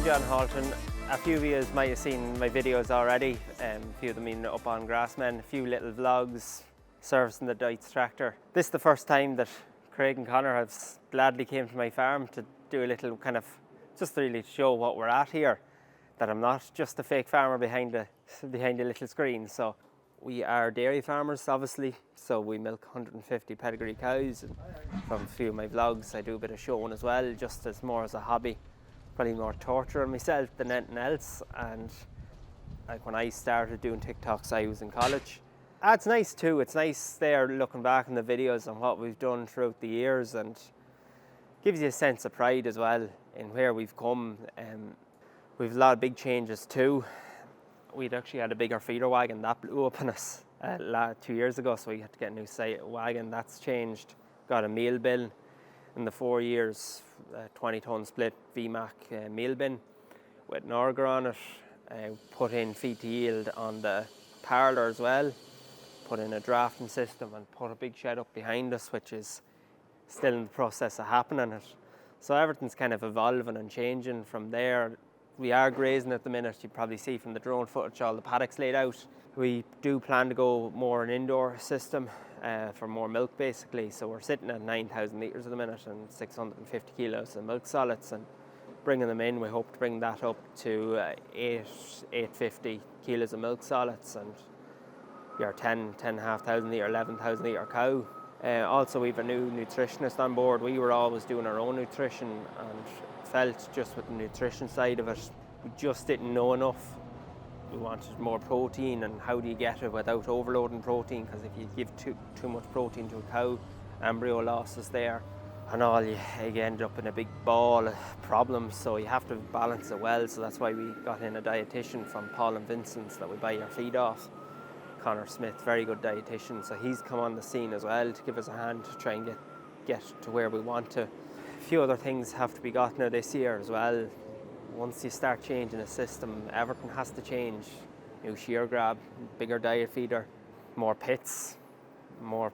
John Halton. A few of you might have seen my videos already, a few of them being up on GRASSMEN, a few little vlogs servicing the Deutz tractor. This is the first time that Craig and Connor have gladly came to my farm to do a little kind of, just really to show what we're at here, that I'm not just a fake farmer behind a little screen. So we are dairy farmers, obviously, so we milk 150 pedigree cows, and from a few of my vlogs I do a bit of showing as well, just as more as a hobby. Probably more torture on myself than anything else. And like when I started doing TikToks, I was in college. It's nice too. It's nice there looking back on the videos and what we've done throughout the years, and gives you a sense of pride as well in where we've come. We've a lot of big changes too. We'd actually had a bigger feeder wagon that blew up on us 2 years ago, so we had to get a new wagon. That's changed. Got a meal bin in the 4 years, 20-ton split VMAC meal bin with an auger on it. Put in feed to yield on the parlour as well. Put in a drafting system and put a big shed up behind us, which is still in the process of happening. So everything's kind of evolving and changing from there. We are grazing at the minute. You probably see from the drone footage all the paddocks laid out. We do plan to go more an indoor system for more milk basically. So we're sitting at 9,000 litres at the minute and 650 kilos of milk solids, and bringing them in, we hope to bring that up to 850 kilos of milk solids, and your 10,500 litre, 11,000 litre cow. Also we've a new nutritionist on board. We were always doing our own nutrition and felt just with the nutrition side of it, we just didn't know enough. We wanted more protein, and how do you get it without overloading protein? Because if you give too much protein to a cow, embryo loss is there, and all you end up in a big ball of problems. So you have to balance it well. So that's why we got in a dietitian from Paul and Vincent's that we buy our feed off. Connor Smith, very good dietitian, so he's come on the scene as well to give us a hand to try and get to where we want to. A few other things have to be gotten out this year as well. Once you start changing the system, everything has to change. New shear grab, bigger diet feeder, more pits, more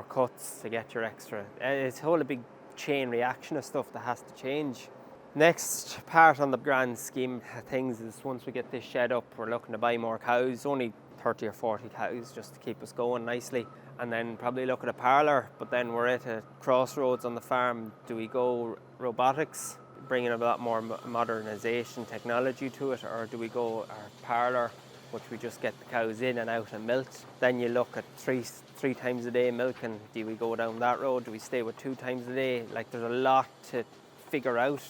cuts to get your extra. It's a whole big chain reaction of stuff that has to change. Next part on the grand scheme of things is once we get this shed up, we're looking to buy more cows, only 30 or 40 cows just to keep us going nicely, and then probably look at a parlour. But then we're at a crossroads on the farm. Do we go robotics, bringing a lot more modernization technology to it, or do we go our parlour, which we just get the cows in and out and milked? Then you look at three times a day milking. Do we go down that road? Do we stay with 2 times a day? Like, there's a lot to figure out.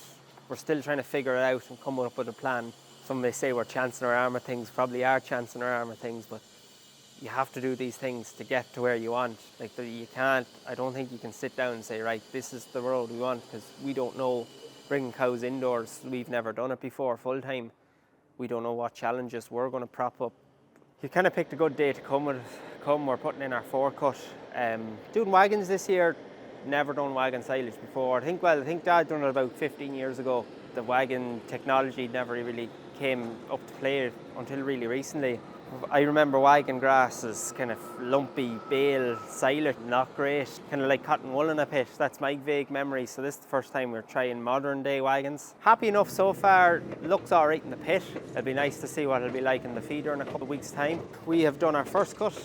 We're still trying to figure it out and come up with a plan. Some may say we're chancing our arm at things, probably are chancing our arm at things, but you have to do these things to get to where you want. Like, you can't, I don't think you can sit down and say, right, this is the road we want, because we don't know. Bringing cows indoors, we've never done it before full time. We don't know what challenges we're going to prop up. You kind of picked a good day to come. We're putting in our forecut. Doing wagons this year, never done wagon silage before. I think Dad done it about 15 years ago. The wagon technology never really came up to play until really recently. I remember wagon grass as kind of lumpy, bale, silage, not great, kind of like cotton wool in a pit. That's my vague memory. So this is the first time we're trying modern day wagons. Happy enough so far. Looks all right in the pit. It'll be nice to see what it'll be like in the feeder in a couple of weeks' time. We have done our first cut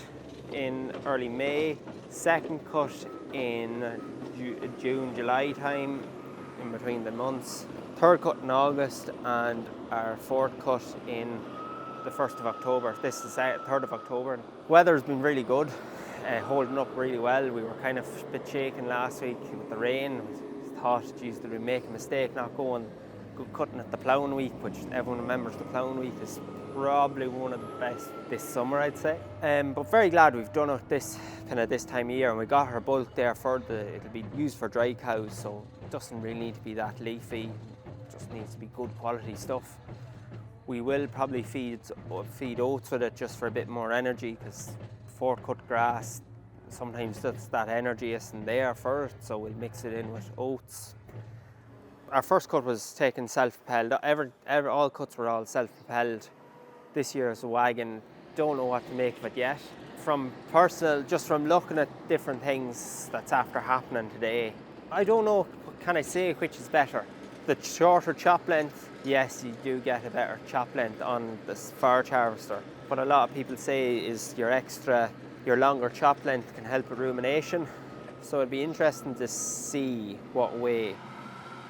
in early May, second cut in June, July time, in between the months, third cut in August, and our fourth cut in the 1st of October. This is 3rd of October. Weather's been really good, holding up really well. We were kind of a bit shaken last week with the rain. We thought, geez, did we make a mistake not cutting at the ploughing week, which everyone remembers the ploughing week is probably one of the best this summer, I'd say. But very glad we've done it this time of year, and we got our bulk there it'll be used for dry cows, so it doesn't really need to be that leafy. It just needs to be good quality stuff. We will probably feed oats with it just for a bit more energy, because forecut grass, sometimes that energy isn't there for it, so we'll mix it in with oats. Our first cut was taken self-propelled. All cuts were all self-propelled. This year's wagon, don't know what to make of it yet. From looking at different things that's after happening today, I don't know, can I say which is better? the shorter chop length, yes, you do get a better chop length on the forage harvester. What a lot of people say is your longer chop length can help with rumination. So it'd be interesting to see what way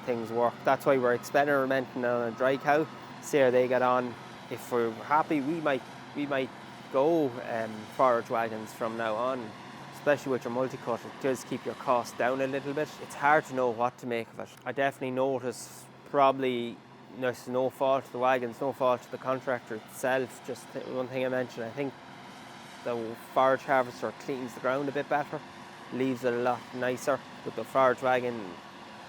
things work. That's why we're experimenting on a dry cow, see how they get on. If we're happy, we might go forage wagons from now on, especially with your multi-cut. It does keep your cost down a little bit. It's hard to know what to make of it. I definitely notice probably there's no fault to the wagons, no fault to the contractor itself. Just one thing I mentioned, I think the forage harvester cleans the ground a bit better, leaves it a lot nicer. With the forage wagon,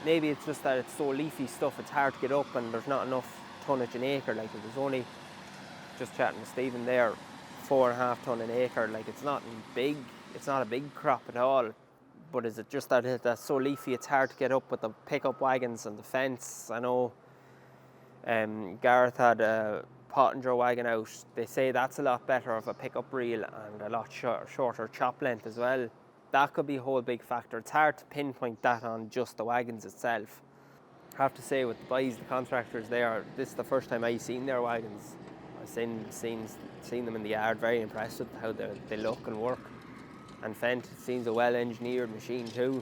maybe it's just that it's so leafy stuff, it's hard to get up and there's not enough tonnage an acre. Like it was only, just chatting with Stephen there, 4.5 tonne an acre. Like it's not big, it's not a big crop at all. But is it just that that's so leafy it's hard to get up with the pickup wagons and the fence? I know Gareth had a Pottinger wagon out. They say that's a lot better of a pickup reel and a lot shorter chop length as well. That could be a whole big factor. It's hard to pinpoint that on just the wagons itself. I have to say with the boys, the contractors, this is the first time I've seen their wagons. I've seen them in the yard, very impressed with how they look and work. And Fent seems a well-engineered machine too.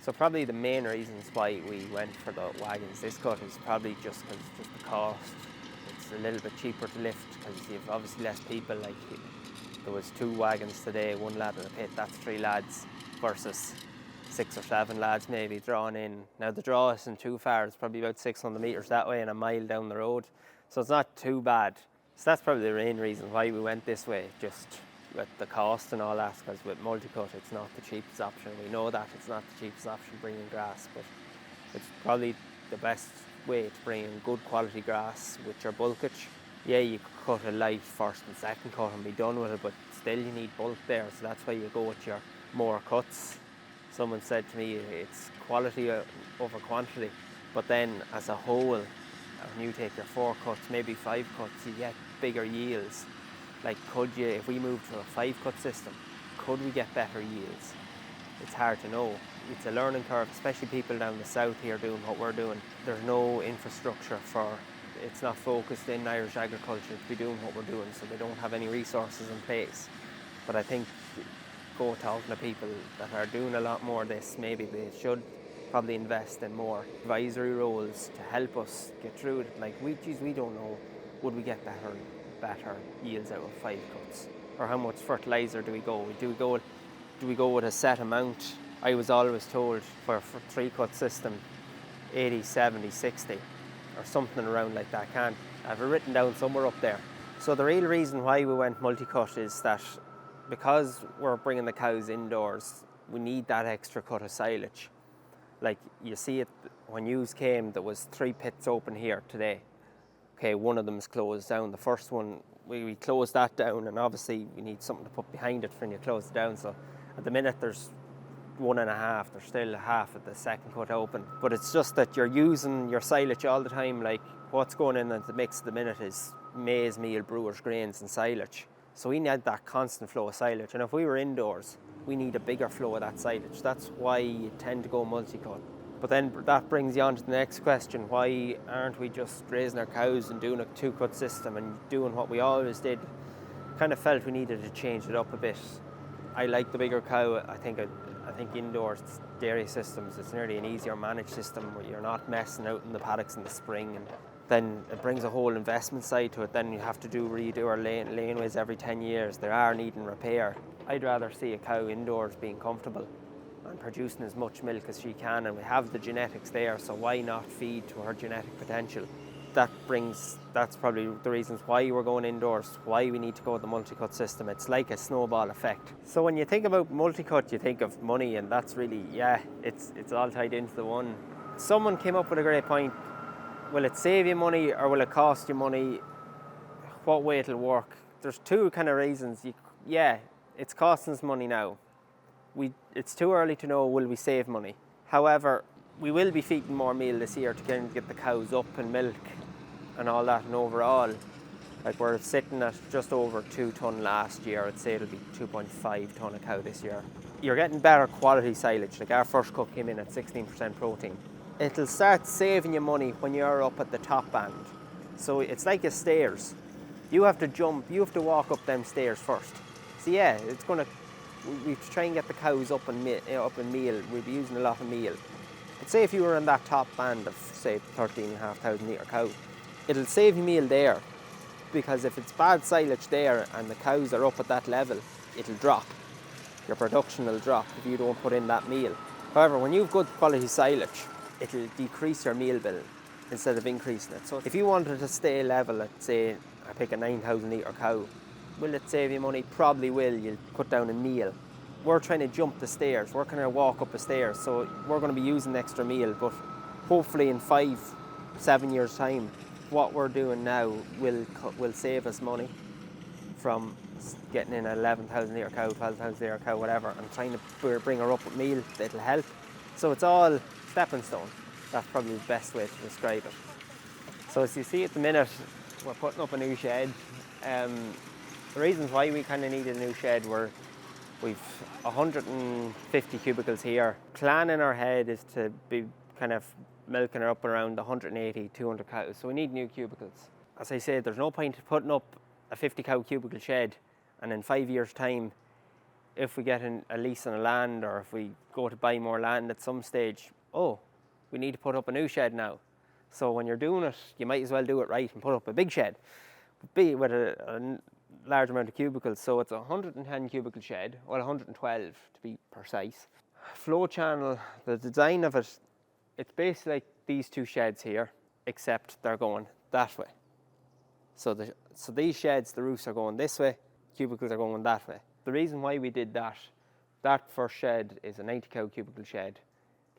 So probably the main reasons why we went for the wagons this cut is probably just the cost. It's a little bit cheaper to lift because you've obviously less people. Like there was 2 wagons today, 1 lad in a pit, that's 3 lads versus 6 or 7 lads maybe drawn in. Now the draw isn't too far, it's probably about 600 metres that way and a mile down the road. So it's not too bad. So that's probably the main reason why we went this way, just with the cost and all that, because with multi-cut it's not the cheapest option. We know that it's not the cheapest option bringing grass, but it's probably the best way to bring in good quality grass with your bulkage. Yeah, you could cut a light first and second cut and be done with it, but still you need bulk there, so that's why you go with your more cuts. Someone said to me it's quality over quantity, but then as a whole, when you take your 4 cuts, maybe 5 cuts, you get bigger yields. Like if we moved to a 5-cut system, could we get better yields? It's hard to know. It's a learning curve, especially people down the south here doing what we're doing. There's no infrastructure it's not focused in Irish agriculture to be doing what we're doing, so they don't have any resources in place. But I think go talking to people that are doing a lot more of this, maybe they should probably invest in more advisory roles to help us get through it. Like we don't know, would we get better yields out of 5 cuts? Or how much fertiliser do we go? Do we go with a set amount? I was always told for 3-cut system, 80, 70, 60, or something around like that. I have it written down somewhere up there. So the real reason why we went multi-cut is that because we're bringing the cows indoors, we need that extra cut of silage. Like you see it, when yous came, there was 3 pits open here today. Okay, one of them's closed down. The first one, we closed that down, and obviously we need something to put behind it when you close it down. So at the minute there's 1.5, there's still half of the second cut open. But it's just that you're using your silage all the time. Like what's going in the mix at the minute is maize meal, brewer's grains and silage. So we need that constant flow of silage. And if we were indoors, we need a bigger flow of that silage. That's why you tend to go multi-cut. But then that brings you on to the next question. Why aren't we just raising our cows and doing a 2-cut system and doing what we always did? Kind of felt we needed to change it up a bit. I like the bigger cow. I think indoors dairy systems, it's nearly an easier managed system where you're not messing out in the paddocks in the spring, and then it brings a whole investment side to it. Then you have to redo our laneways every 10 years. They are needing repair. I'd rather see a cow indoors being comfortable and producing as much milk as she can, and we have the genetics there, so why not feed to her genetic potential? That's probably the reasons why we're going indoors, why we need to go with the multi-cut system. It's like a snowball effect. So when you think about multi-cut, you think of money, and that's really, it's all tied into the one. Someone came up with a great point. Will it save you money or will it cost you money? What way it'll work? There's 2 kind of reasons. It's costing us money now. It's too early to know will we save money. However, we will be feeding more meal this year to get the cows up and milk and all that, and overall, like we're sitting at just over 2 tonne last year. I'd say it'll be 2.5 tonne a cow this year. You're getting better quality silage. Like our first cut came in at 16% protein. It'll start saving you money when you're up at the top band. So it's like a stairs. You have to jump, you have to walk up them stairs first. So yeah, it's gonna, we try and get the cows up and meal. We'll be using a lot of meal. But say if you were in that top band of say 13,500 litre cow, it'll save you meal there, because if it's bad silage there and the cows are up at that level, it'll drop. Your production will drop if you don't put in that meal. However, when you've good quality silage, it'll decrease your meal bill instead of increasing it. So if you wanted to stay level at, say, I pick a 9,000 litre cow, will it save you money? Probably will. You'll cut down a meal. We're trying to jump the stairs. We're kind of walk up the stairs, so we're going to be using extra meal. But hopefully in 5-7 years' time, what we're doing now will save us money from getting in an 11,000 litre cow, 12,000 litre cow, whatever, and trying to bring her up with meal. It'll help. So it's all stepping stone. That's probably the best way to describe it. So as you see at the minute, we're putting up a new shed. The reasons why we kind of need a new shed were we've 150 cubicles here. Plan in our head is to be kind of milking her up around 180, 200 cows. So we need new cubicles. As I said, there's no point putting up a 50 cow cubicle shed and in 5 years' time, if we get a lease on a land or if we go to buy more land at some stage, oh, we need to put up a new shed now. So when you're doing it, you might as well do it right and put up a big shed, with a large amount of cubicles. So it's a 110 cubicle shed, well 112 to be precise. Flow channel, the design of it, it's basically like these two sheds here, except they're going that way. So these sheds, the roofs are going this way, cubicles are going that way. The reason why we did that first shed is a 90 cow cubicle shed.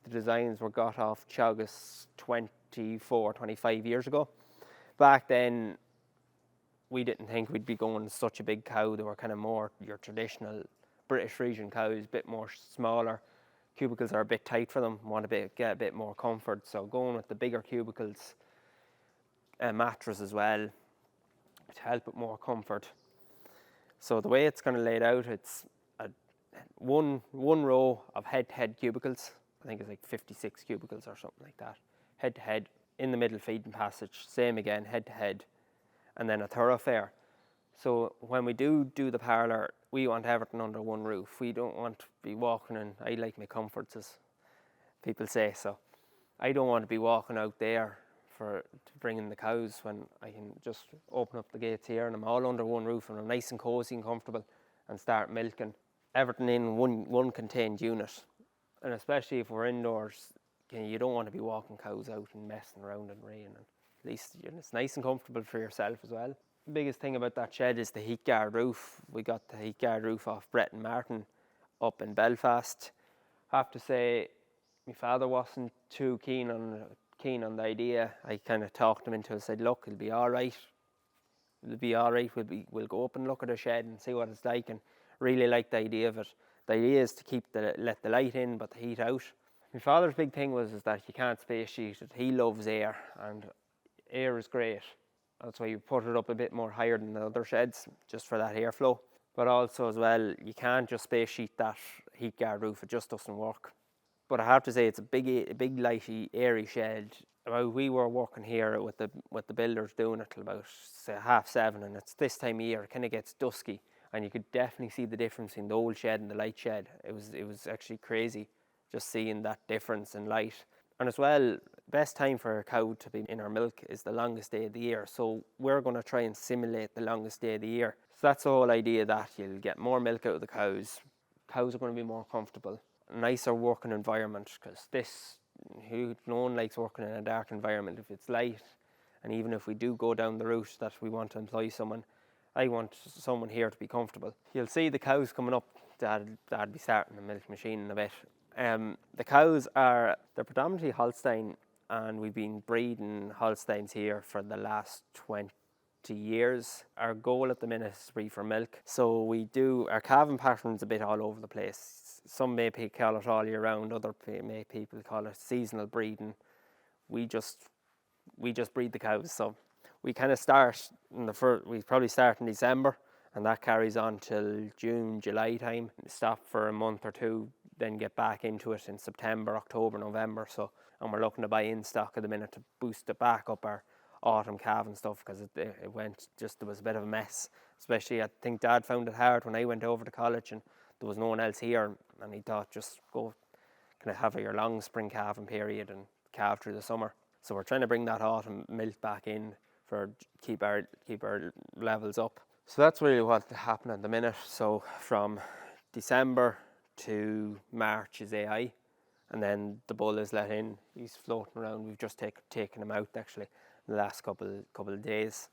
The designs were got off Teagasc 25 years ago. Back then, we didn't think we'd be going such a big cow. They were kind of more your traditional British Frisian cows, a bit more smaller. Cubicles are a bit tight for them, want to get a bit more comfort. So going with the bigger cubicles, a mattress as well, to help with more comfort. So the way it's kind of laid out, it's one row of head-to-head cubicles. I think it's like 56 cubicles or something like that. Head-to-head, in the middle feeding passage, same again, head-to-head, and then a thoroughfare. So when we do the parlour, we want everything under one roof. We don't want to be walking, and I like my comforts, as people say, so I don't want to be walking out there to bring in the cows when I can just open up the gates here and I'm all under one roof and I'm nice and cosy and comfortable and start milking. Everything in one contained unit. And especially if we're indoors, you don't want to be walking cows out and messing around in rain. And at least it's nice and comfortable for yourself as well. The biggest thing about that shed is the heat guard roof. We got the heat guard roof off Brett and Martin up in Belfast. I have to say, my father wasn't too keen on the idea. I kind of talked him into it, said, look, it'll be all right. It'll be all right. We'll go up and look at the shed and see what it's like, and really like the idea of it. The idea is to let the light in but the heat out. My father's big thing was that you can't space sheet it. He loves air, and air is great. That's why you put it up a bit more higher than the other sheds, just for that airflow. But also as well, you can't just space sheet that heat guard roof. It just doesn't work. But I have to say, it's a big lighty, airy shed. We were working here with the builders doing it till about say 7:30, and it's this time of year, it kind of gets dusky, and you could definitely see the difference in the old shed and the light shed. It was actually crazy just seeing that difference in light. And as well, best time for a cow to be in her milk is the longest day of the year. So we're going to try and simulate the longest day of the year. So that's the whole idea, that you'll get more milk out of the cows. Cows are going to be more comfortable. A nicer working environment, because no one likes working in a dark environment. If it's light, and even if we do go down the route that we want to employ someone, I want someone here to be comfortable. You'll see the cows coming up. Dad be starting the milk machine in a bit. The cows they're predominantly Holstein, and we've been breeding Holsteins here for the last 20 years. Our goal at the minute is to breed for milk. So our calving pattern's a bit all over the place. Some may call it all year round, other people call it seasonal breeding. We just breed the cows. So we kind of start we probably start in December, and that carries on till June, July time. Stop for a month or two, then get back into it in September, October, November. So and we're looking to buy in stock at the minute to boost it back up our autumn calving stuff, because it went just, there was a bit of a mess. Especially, I think Dad found it hard when I went over to college and there was no one else here, and he thought just go kind of have your long spring calving period and calve through the summer. So we're trying to bring that autumn milk back in for keep our levels up. So that's really what's happening at the minute. So from December to March is AI, and then the bull is let in. He's floating around. We've just taken him out actually in the last couple of days.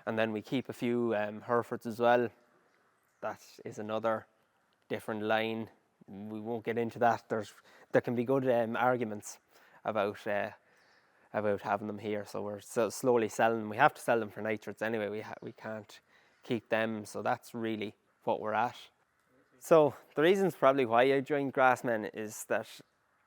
And then we keep a few Herefords as well. That is another different line. We won't get into that. There can be good arguments about having them here. So we're slowly selling them. We have to sell them for nitrates anyway. We can't keep them. So that's really what we're at. So the reasons probably why I joined GRASSMEN is that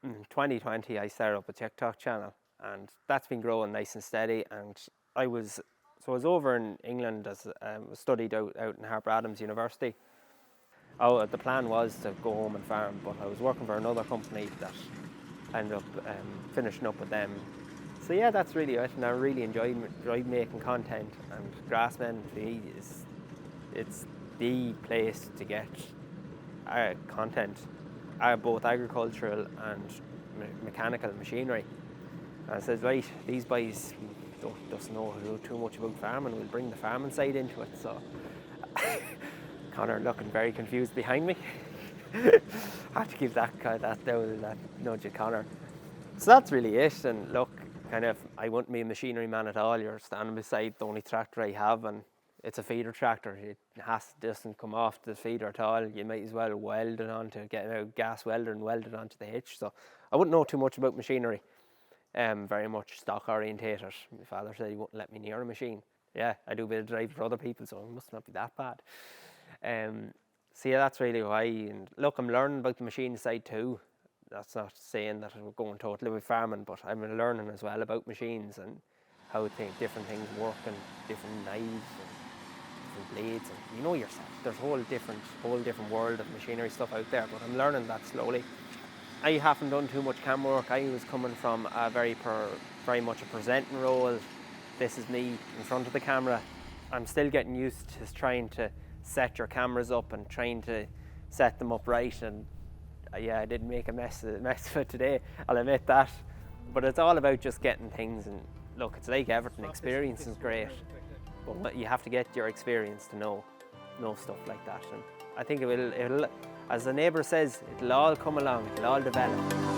in 2020 I started up a TikTok channel, and that's been growing nice and steady. And I was over in England as studied out in Harper Adams University. The plan was to go home and farm, but I was working for another company that I ended up finishing up with them. So yeah, that's really it, and I really enjoyed making content. And GRASSMEN for me it's the place to get content, both agricultural and mechanical machinery. And I said, right, these boys doesn't know too much about farming. We'll bring the farming side into it. So Connor looking very confused behind me. Had to give that nudge at Connor. So that's really it. And look, kind of, I wouldn't be a machinery man at all. You're standing beside the only tractor I have, and it's a feeder tractor. It doesn't come off the feeder at all. You might as well weld it onto, get a gas welder and weld it onto the hitch. So I wouldn't know too much about machinery. Very much stock orientated. My father said he wouldn't let me near a machine. Yeah, I do a bit of drive for other people, so it must not be that bad. So yeah, that's really why. And look, I'm learning about the machine side too. That's not saying that we're going totally with farming, but I'm learning as well about machines and how different things work, and different knives and different blades. And you know yourself, there's a whole different world of machinery stuff out there, but I'm learning that slowly. I haven't done too much camera work. I was coming from a very much a presenting role. This is me in front of the camera. I'm still getting used to trying to set your cameras up and trying to set them up right. And yeah, I did make a mess of it today, I'll admit that. But it's all about just getting things. And look, it's like everything. Experience is great, but you have to get your experience to know stuff like that. And I think it'll, as the neighbour says, it'll all come along, it'll all develop.